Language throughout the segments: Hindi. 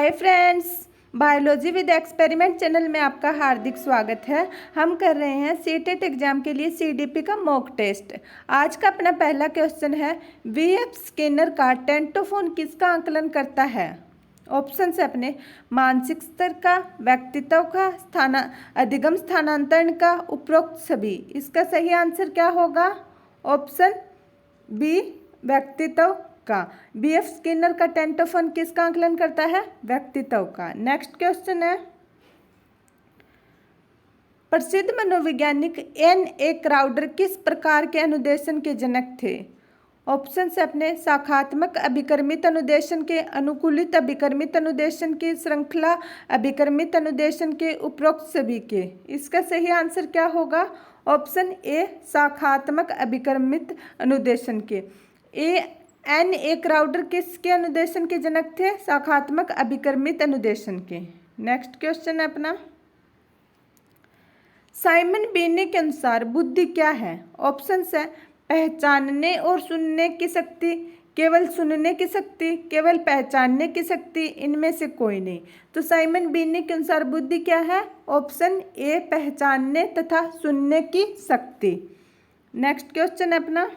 Hi friends, biology with experiment channel में आपका हार्दिक स्वागत है। हम कर रहे हैं सीटेट एग्जाम के लिए सीडीपी का मॉक टेस्ट। आज का अपना पहला क्वेश्चन है, वीएफ स्किनर का टेंटोफोन किसका आकलन करता है? ऑप्शन है अपने मानसिक स्तर का, व्यक्तित्व का, अधिगम स्थानांतरण का, उपरोक्त सभी। इसका सही आंसर क्या होगा? ऑप्शन बी, व्यक्तित्व का। बीएफ स्किनर का टेंटोफोन किसका आकलन करता है? व्यक्तित्व का। नेक्स्ट क्वेश्चन है, प्रसिद्ध मनोवैज्ञानिक N.A. क्राउडर किस प्रकार के अनुदेशन के जनक थे? ऑप्शन से अपने शाखात्मक अभिकर्मित अनुदेशन के, अनुकूलित अभिकर्मित अनुदेशन की, श्रृंखला अभिकर्मित अनुदेशन के, उपरोक्त सभी के। इसका सही आंसर क्या होगा? ऑप्शन ए, शाखात्मक अभिकर्मित अनुदेशन के। N.A. क्राउडर किसके अनुदेशन के जनक थे? शाखात्मक अभिकर्मित अनुदेशन के। नेक्स्ट क्वेश्चन है अपना, साइमन बिनेट के अनुसार बुद्धि क्या है? ऑप्शन है पहचानने और सुनने की शक्ति, केवल सुनने की शक्ति, केवल पहचानने की शक्ति, इनमें से कोई नहीं। तो साइमन बिनेट के अनुसार बुद्धि क्या है? ऑप्शन ए, पहचानने तथा सुनने की शक्ति। नेक्स्ट क्वेश्चन है अपना,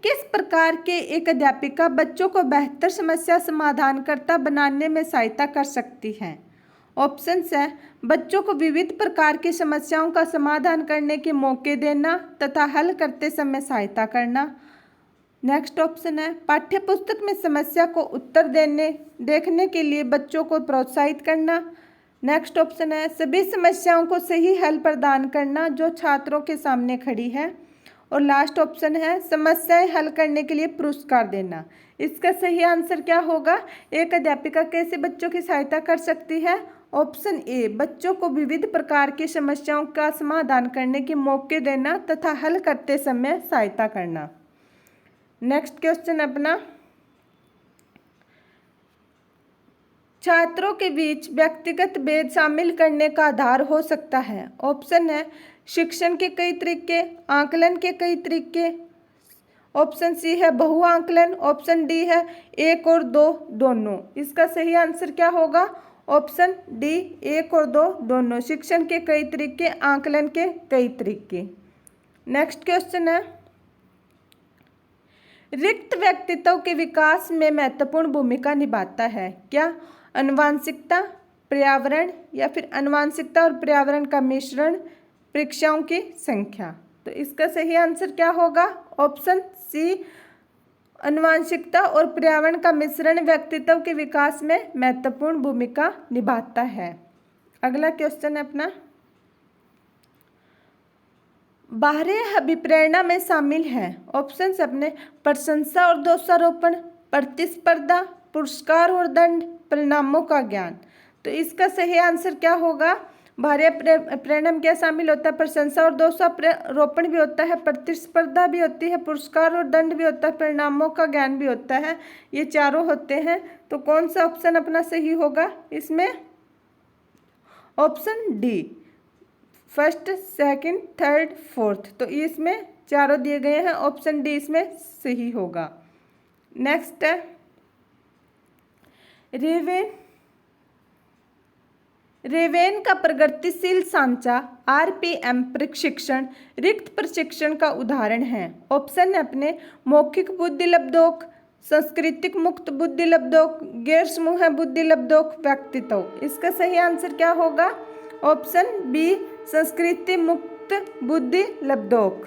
किस प्रकार के एक अध्यापिका बच्चों को बेहतर समस्या समाधानकर्ता बनाने में सहायता कर सकती है? ऑप्शन है बच्चों को विविध प्रकार की समस्याओं का समाधान करने के मौके देना तथा हल करते समय सहायता करना। नेक्स्ट ऑप्शन है पाठ्यपुस्तक में समस्या को उत्तर देखने के लिए बच्चों को प्रोत्साहित करना। नेक्स्ट ऑप्शन है सभी समस्याओं को सही हल प्रदान करना जो छात्रों के सामने खड़ी है। और लास्ट ऑप्शन है समस्याएं हल करने के लिए पुरस्कार देना। इसका सही आंसर क्या होगा? एक अध्यापिका कैसे बच्चों की सहायता कर सकती है? ऑप्शन ए, बच्चों को विविध प्रकार की समस्याओं का समाधान करने के मौके देना तथा हल करते समय सहायता करना। नेक्स्ट क्वेश्चन अपना, छात्रों के बीच व्यक्तिगत भेद शामिल करने का आधार हो सकता है। ऑप्शन है शिक्षण के कई तरीके, आकलन के कई तरीके। ऑप्शन सी है बहु आकलन। ऑप्शन डी है एक और दो, दोनों। इसका सही आंसर क्या होगा? ऑप्शन डी, एक और दो, दोनों। शिक्षण के कई तरीके, आकलन के कई तरीके। नेक्स्ट क्वेश्चन है, रिक्त व्यक्तित्व के विकास में महत्वपूर्ण भूमिका निभाता है क्या? आनुवांशिकता, पर्यावरण, या फिर आनुवांशिकता और पर्यावरण का मिश्रण, परीक्षाओं की संख्या। तो इसका सही आंसर क्या होगा? ऑप्शन सी, आनुवांशिकता और पर्यावरण का मिश्रण व्यक्तित्व के विकास में महत्वपूर्ण भूमिका निभाता है। अगला क्वेश्चन है अपना, बाहरी अभिप्रेरणा में शामिल है। ऑप्शन अपने प्रशंसा और दोषारोपण, प्रतिस्पर्धा, पुरस्कार और दंड, परिणामों का ज्ञान। तो इसका सही आंसर क्या होगा? बाहरी प्रेरणा में क्या शामिल होता है? प्रशंसा और दोषारोपण भी होता है, प्रतिस्पर्धा भी होती है, पुरस्कार और दंड भी होता है, परिणामों का ज्ञान भी होता है। ये चारों होते हैं। तो कौन सा ऑप्शन अपना सही होगा इसमें? Option D, first, second, third, fourth. तो ये इसमें चारों दिए गए हैं, ऑप्शन डी इसमें सही होगा। नेक्स्ट है, रेवेन का प्रगतिशील सांचा आरपीएम प्रशिक्षण रिक्त प्रशिक्षण का उदाहरण है। ऑप्शन है अपने मौखिक बुद्धि लब्धोक, सांस्कृतिक मुक्त बुद्धि लब्धोक, गैर समूह बुद्धि लब्धोक, व्यक्तित्व। इसका सही आंसर क्या होगा? ऑप्शन बी, संस्कृति मुक्त बुद्धि लब्धोक।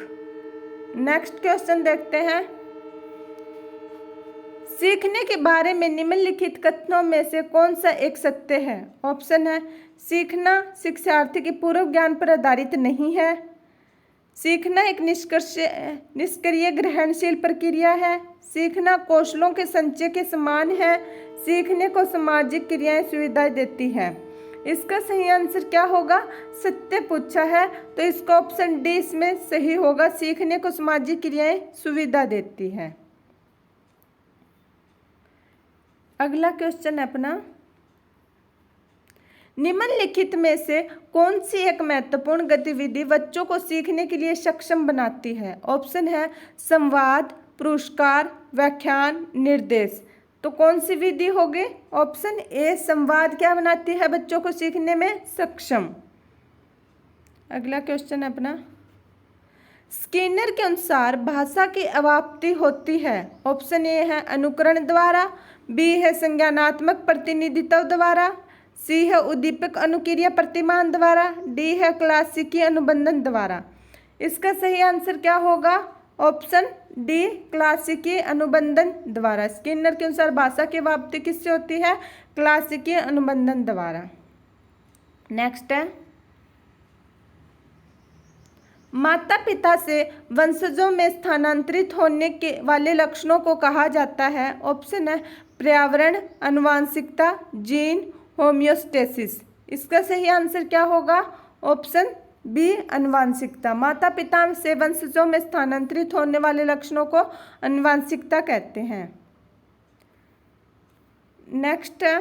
नेक्स्ट क्वेश्चन देखते हैं, सीखने के बारे में निम्नलिखित कथनों में से कौन सा एक सत्य है? ऑप्शन है सीखना शिक्षार्थी के पूर्व ज्ञान पर आधारित नहीं है, सीखना एक निष्क्रिय ग्रहणशील प्रक्रिया है, सीखना कौशलों के संचय के समान है, सीखने को सामाजिक क्रियाएं सुविधा देती है। इसका सही आंसर क्या होगा? सत्य पूछा है तो इसका ऑप्शन डी इसमें सही होगा, सीखने को सामाजिक क्रियाएं सुविधा देती है। अगला क्वेश्चन है अपना, निम्नलिखित में से कौन सी एक महत्वपूर्ण गतिविधि बच्चों को सीखने के लिए सक्षम बनाती है? ऑप्शन है संवाद, पुरस्कार, व्याख्यान, निर्देश। तो कौन सी विधि होगी? ऑप्शन ए संवाद क्या बनाती है बच्चों को सीखने में सक्षम। अगला क्वेश्चन है अपना, स्किनर के अनुसार भाषा की अवाप्ति होती है। ऑप्शन ए है अनुकरण द्वारा, बी है संज्ञानात्मक प्रतिनिधित्व द्वारा, सी है उद्दीपक अनुक्रिया प्रतिमान द्वारा, डी है क्लासिकी अनुबंधन द्वारा। इसका सही आंसर क्या होगा? ऑप्शन डी क्लासिकी अनुबंधन द्वारा। स्किनर के अनुसार भाषा की अवाप्ति किससे होती है? क्लासिकी अनुबंधन द्वारा। नेक्स्ट है, माता पिता से वंशजों में स्थानांतरित होने के वाले लक्षणों को कहा जाता है। ऑप्शन है पर्यावरण, आनुवंशिकता, जीन, होम्योस्टेसिस। इसका सही आंसर क्या होगा? ऑप्शन बी आनुवंशिकता। माता पिता से वंशजों में स्थानांतरित होने वाले लक्षणों को आनुवंशिकता कहते हैं। नेक्स्ट है,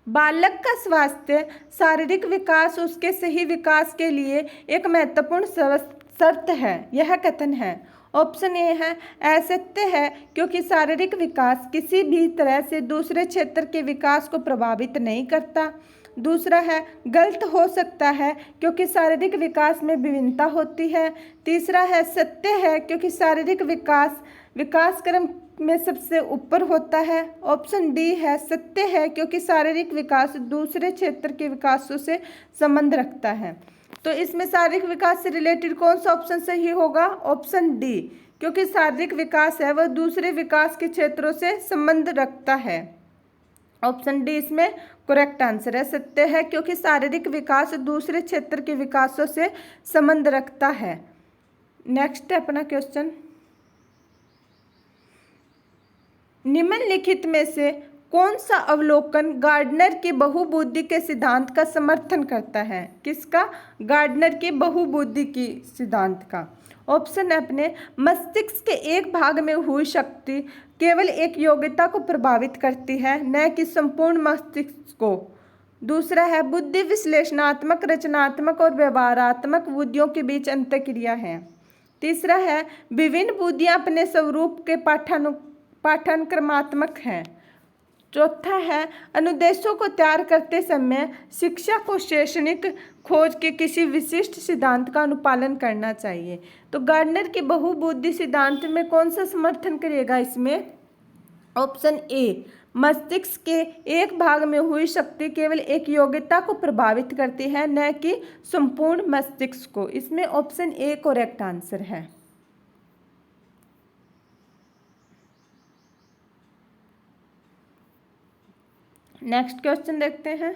बालक का स्वास्थ्य शारीरिक विकास उसके सही विकास के लिए एक महत्वपूर्ण शर्त है, यह कथन है। ऑप्शन ए है असत्य है क्योंकि शारीरिक विकास किसी भी तरह से दूसरे क्षेत्र के विकास को प्रभावित नहीं करता। दूसरा है गलत हो सकता है क्योंकि शारीरिक विकास में विभिन्नता होती है। तीसरा है सत्य है क्योंकि शारीरिक विकास क्रम में सबसे ऊपर होता है। ऑप्शन डी है सत्य है क्योंकि शारीरिक विकास दूसरे क्षेत्र के विकासों से संबंध रखता है। तो इसमें शारीरिक विकास से रिलेटेड कौन सा ऑप्शन सही होगा? ऑप्शन डी, क्योंकि शारीरिक विकास है वह दूसरे विकास के क्षेत्रों से संबंध रखता है। ऑप्शन डी इसमें करेक्ट आंसर है। सत्य है क्योंकि शारीरिक विकास दूसरे क्षेत्र के विकासों से संबंध रखता है। नेक्स्ट है अपना क्वेश्चन, निम्नलिखित में से कौन सा अवलोकन गार्डनर की बहुबुद्धि के सिद्धांत का समर्थन करता है? किसका? गार्डनर की बहुबुद्धि की सिद्धांत का। ऑप्शन है अपने मस्तिष्क के एक भाग में हुई शक्ति केवल एक योग्यता को प्रभावित करती है, न कि संपूर्ण मस्तिष्क को। दूसरा है बुद्धि विश्लेषणात्मक, रचनात्मक और व्यवहारात्मक बुद्धियों के बीच अंतःक्रिया है। तीसरा है विभिन्न बुद्धियां अपने स्वरूप के पाठानुक्रमात्मक हैं। चौथा है अनुदेशों को तैयार करते समय शिक्षा को शैक्षणिक खोज के किसी विशिष्ट सिद्धांत का अनुपालन करना चाहिए। तो गार्डनर के बहुबुद्धि सिद्धांत में कौन सा समर्थन करेगा? इसमें ऑप्शन ए मस्तिष्क के एक भाग में हुई शक्ति केवल एक योग्यता को प्रभावित करती है, न कि संपूर्ण मस्तिष्क को। इसमें ऑप्शन ए करेक्ट आंसर है। नेक्स्ट क्वेश्चन देखते हैं,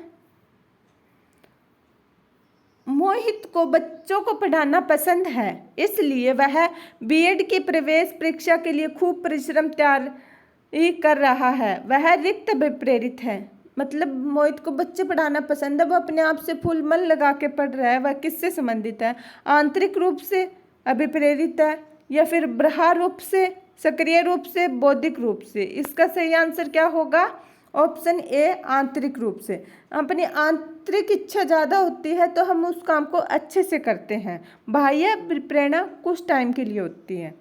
मोहित को बच्चों को पढ़ाना पसंद है, इसलिए वह बीएड की प्रवेश परीक्षा के लिए खूब परिश्रम तैयारी कर रहा है। वह रिक्त प्रेरित है, मतलब मोहित को बच्चे पढ़ाना पसंद है, वह अपने आप से फुल मन लगा के पढ़ रहा है। वह किससे संबंधित है? आंतरिक रूप से अभिप्रेरित है या फिर बाह्य रूप से, सक्रिय रूप से, बौद्धिक रूप से? इसका सही आंसर क्या होगा? ऑप्शन ए आंतरिक रूप से। अपनी आंतरिक इच्छा ज़्यादा होती है तो हम उस काम को अच्छे से करते हैं। बाह्य प्रेरणा कुछ टाइम के लिए होती है।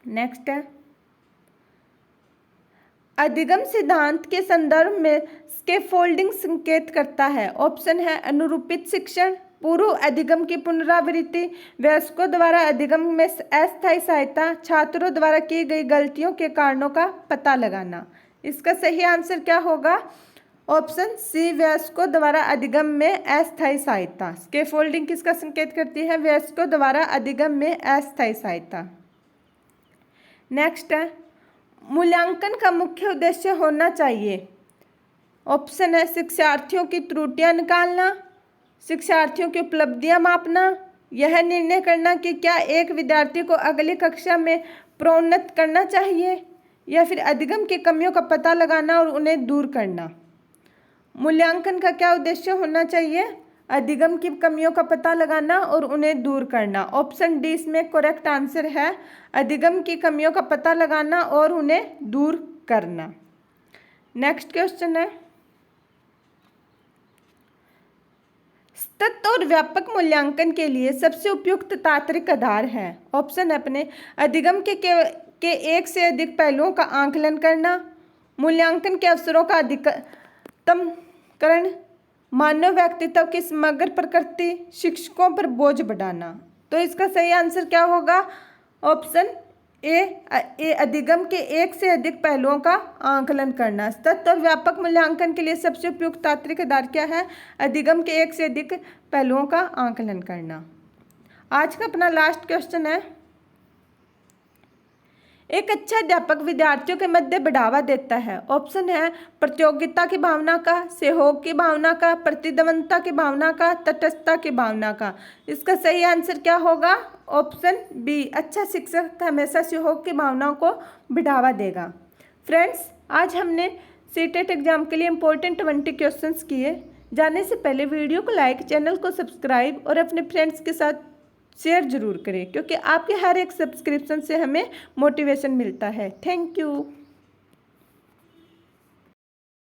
नेक्स्ट है, अधिगम सिद्धांत के संदर्भ में स्कैफोल्डिंग संकेत करता है। ऑप्शन है अनुरूपित शिक्षण, पूर्व अधिगम की पुनरावृत्ति, वयस्कों द्वारा अधिगम में अस्थायी सहायता, छात्रों द्वारा की गई गलतियों के कारणों का पता लगाना। इसका सही आंसर क्या होगा? ऑप्शन सी वयस्कों द्वारा अधिगम में अस्थायी सहायता। स्कैफोल्डिंग किसका संकेत करती है? वयस्कों द्वारा अधिगम में अस्थायी सहायता। नेक्स्ट है, मूल्यांकन का मुख्य उद्देश्य होना चाहिए। ऑप्शन है शिक्षार्थियों की त्रुटियां निकालना, शिक्षार्थियों की उपलब्धियां मापना, यह निर्णय करना कि क्या एक विद्यार्थी को अगली कक्षा में प्रोन्नत करना चाहिए, या फिर अधिगम की कमियों का पता लगाना और उन्हें दूर करना। मूल्यांकन का क्या उद्देश्य होना चाहिए? अधिगम की कमियों का पता लगाना और उन्हें दूर करना। ऑप्शन डी इसमें करेक्ट आंसर है, अधिगम की कमियों का पता लगाना और उन्हें दूर करना। नेक्स्ट क्वेश्चन है, तत्व और व्यापक मूल्यांकन के लिए सबसे उपयुक्त तात्विक आधार है। ऑप्शन अपने अधिगम के एक से अधिक पहलुओं का आकलन करना, मूल्यांकन के अवसरों का अधिकतमकरण, मानव व्यक्तित्व की समग्र प्रकृति, शिक्षकों पर बोझ बढ़ाना। तो इसका सही आंसर क्या होगा? ऑप्शन ए अधिगम के एक से अधिक पहलुओं का आकलन करना। तत्व और व्यापक मूल्यांकन के लिए सबसे उपयुक्त तात्विक आधार क्या है? अधिगम के एक से अधिक पहलुओं का आकलन करना। आज का अपना लास्ट क्वेश्चन है, एक अच्छा अध्यापक विद्यार्थियों के मध्य बढ़ावा देता है। ऑप्शन है प्रतियोगिता की भावना का, सहयोग की भावना का, प्रतिद्वंदता की भावना का, तटस्थता की भावना का। इसका सही आंसर क्या होगा? ऑप्शन बी, अच्छा शिक्षक हमेशा सहयोग की भावनाओं को बढ़ावा देगा। फ्रेंड्स, आज हमने सीटेट एग्जाम के लिए इंपॉर्टेंट 20 क्वेश्चंस किए। जाने से पहले वीडियो को लाइक, चैनल को सब्सक्राइब और अपने फ्रेंड्स के साथ शेयर जरूर करें, क्योंकि आपके हर एक सब्सक्रिप्शन से हमें मोटिवेशन मिलता है। Thank you.